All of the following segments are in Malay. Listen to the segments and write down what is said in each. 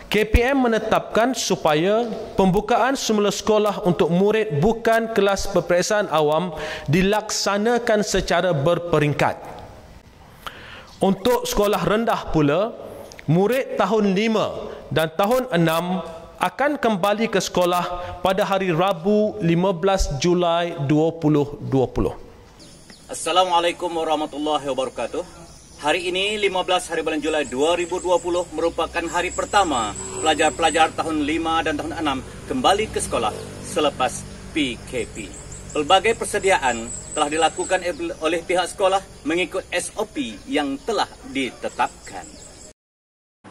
KPM menetapkan supaya pembukaan semula sekolah untuk murid bukan kelas peperiksaan awam dilaksanakan secara berperingkat. Untuk sekolah rendah pula, murid tahun 5 dan tahun 6 akan kembali ke sekolah pada hari Rabu 15 Julai 2020. Assalamualaikum warahmatullahi wabarakatuh. Hari ini 15 hari bulan Julai 2020 merupakan hari pertama pelajar-pelajar tahun 5 dan tahun 6 kembali ke sekolah selepas PKP. Pelbagai persediaan telah dilakukan oleh pihak sekolah mengikut SOP yang telah ditetapkan.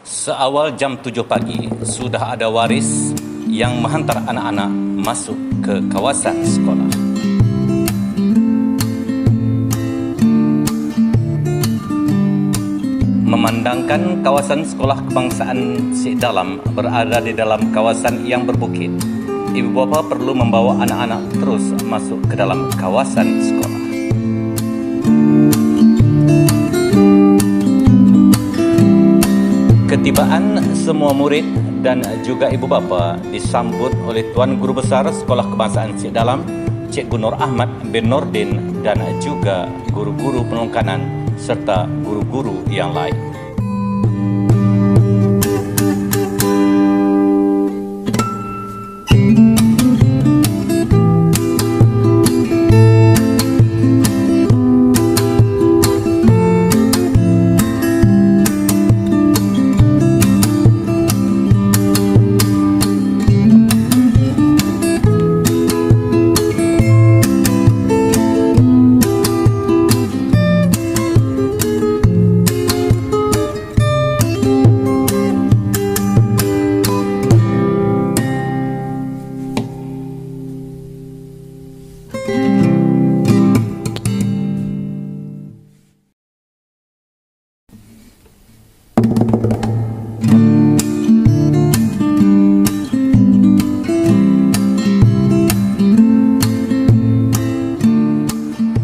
Seawal jam 7 pagi, sudah ada waris yang menghantar anak-anak masuk ke kawasan sekolah. Memandangkan kawasan sekolah kebangsaan Sik Dalam berada di dalam kawasan yang berbukit, ibu bapa perlu membawa anak-anak terus masuk ke dalam kawasan sekolah. Ketibaan semua murid dan juga ibu bapa disambut oleh Tuan Guru Besar Sekolah Kebangsaan Sik Dalam, Cikgu Nur Ahmad bin Nordin, dan juga guru-guru penungkanan serta guru-guru yang lain.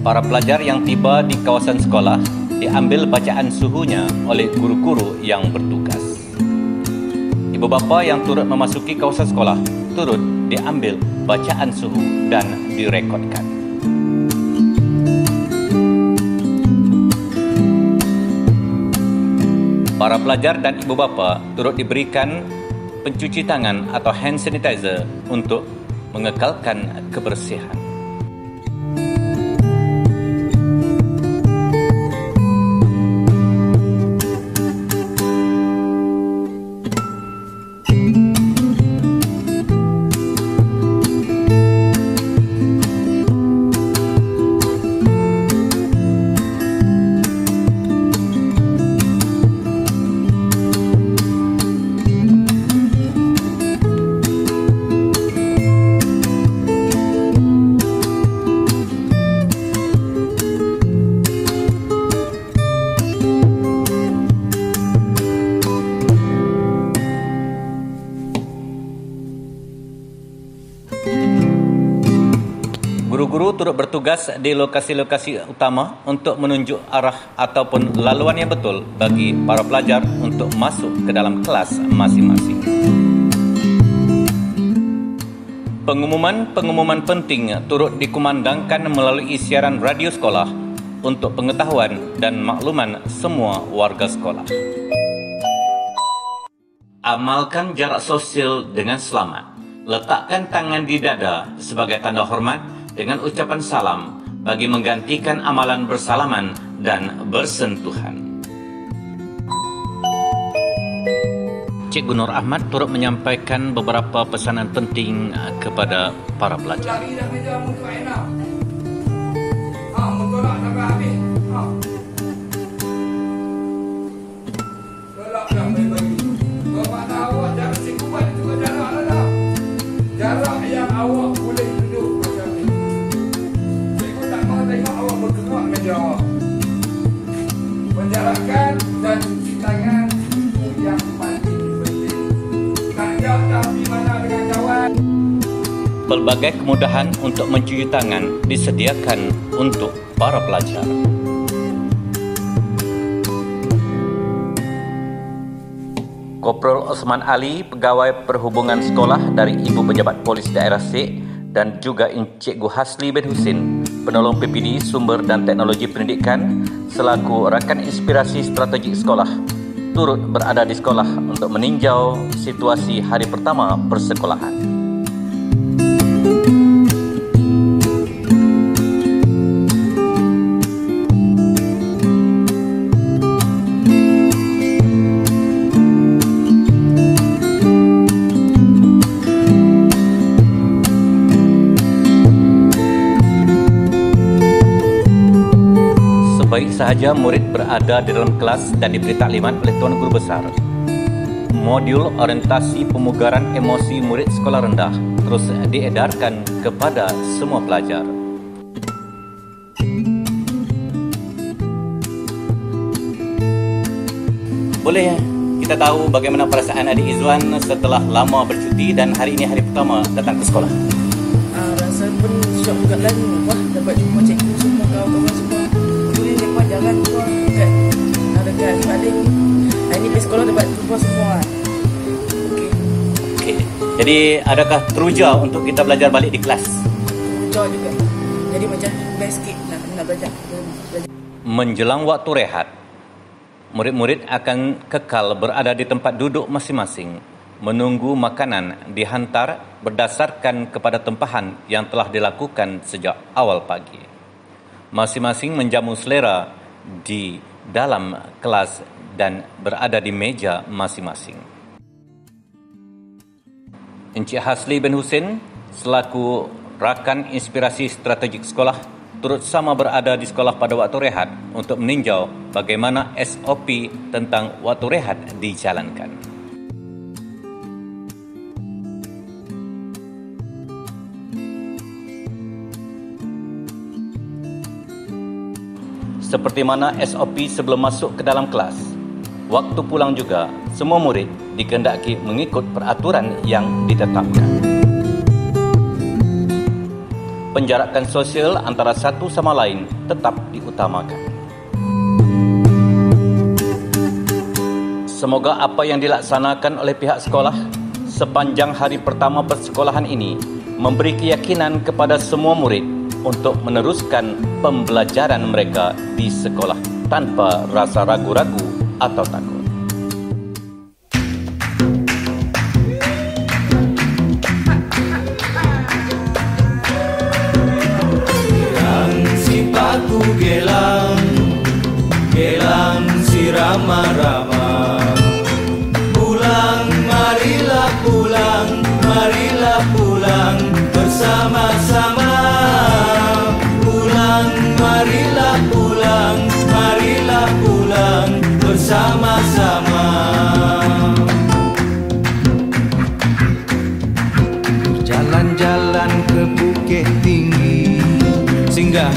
Para pelajar yang tiba di kawasan sekolah diambil bacaan suhunya oleh guru-guru yang bertugas. Ibu bapa yang turut memasuki kawasan sekolah turut diambil bacaan suhu dan direkodkan. Para pelajar dan ibu bapa turut diberikan pencuci tangan atau hand sanitizer untuk mengekalkan kebersihan. Guru-guru turut bertugas di lokasi-lokasi utama untuk menunjuk arah ataupun laluan yang betul bagi para pelajar untuk masuk ke dalam kelas masing-masing. Pengumuman-pengumuman penting turut dikumandangkan melalui siaran radio sekolah untuk pengetahuan dan makluman semua warga sekolah. Amalkan jarak sosial dengan selamat. Letakkan tangan di dada sebagai tanda hormat dengan ucapan salam bagi menggantikan amalan bersalaman dan bersentuhan. Cikgu Nur Ahmad turut menyampaikan beberapa pesanan penting kepada para pelajar. Jarak yang awak boleh duduk macam ni. Cikgu tak mahu tengok awak bergerak meja awak. Menjarakkan dan cuci tangan itu yang paling penting. Tak jauh tapi mana dengan kawan. Pelbagai kemudahan untuk mencuci tangan disediakan untuk para pelajar. Kopral Osman Ali, pegawai perhubungan sekolah dari Ibu Pejabat Polis Daerah Sek, dan juga Encikgu Hasli bin Husin, penolong PPD Sumber dan Teknologi Pendidikan selaku rakan inspirasi strategik sekolah, turut berada di sekolah untuk meninjau situasi hari pertama persekolahan. Baik sahaja murid berada di dalam kelas dan diberi taklimat oleh Tuan Guru Besar. Modul orientasi pemugaran emosi murid sekolah rendah terus diedarkan kepada semua pelajar. Boleh kita tahu bagaimana perasaan adik Izwan setelah lama bercuti dan hari ini hari pertama datang ke sekolah? Rasa pun syok juga lah. Wah, dapat jumpa cikgu semua, kawan-kawan semua. Jangan semua dekat balik. Ini di sekolah dapat jumpa semua. Okey. Jadi adakah teruja untuk kita belajar balik di kelas? Teruja juga. Jadi macam best sikit nak belajar. Menjelang waktu rehat, murid-murid akan kekal berada di tempat duduk masing-masing, menunggu makanan dihantar berdasarkan kepada tempahan yang telah dilakukan sejak awal pagi. Masing-masing menjamu selera di dalam kelas dan berada di meja masing-masing. Encik Hasli bin Husin selaku rakan inspirasi strategik sekolah turut sama berada di sekolah pada waktu rehat untuk meninjau bagaimana SOP tentang waktu rehat dijalankan. Seperti mana SOP sebelum masuk ke dalam kelas, waktu pulang juga semua murid dikehendaki mengikut peraturan yang ditetapkan. Penjarakan sosial antara satu sama lain tetap diutamakan. Semoga apa yang dilaksanakan oleh pihak sekolah sepanjang hari pertama persekolahan ini memberi keyakinan kepada semua murid untuk meneruskan pembelajaran mereka di sekolah tanpa rasa ragu-ragu atau takut. Gelang si paku gelang, gelang si rama-rama. Pulang, marilah pulang, marilah pulang bersama-sama. Marilah pulang, marilah pulang bersama-sama. Jalan-jalan ke Bukit Tinggi, singgah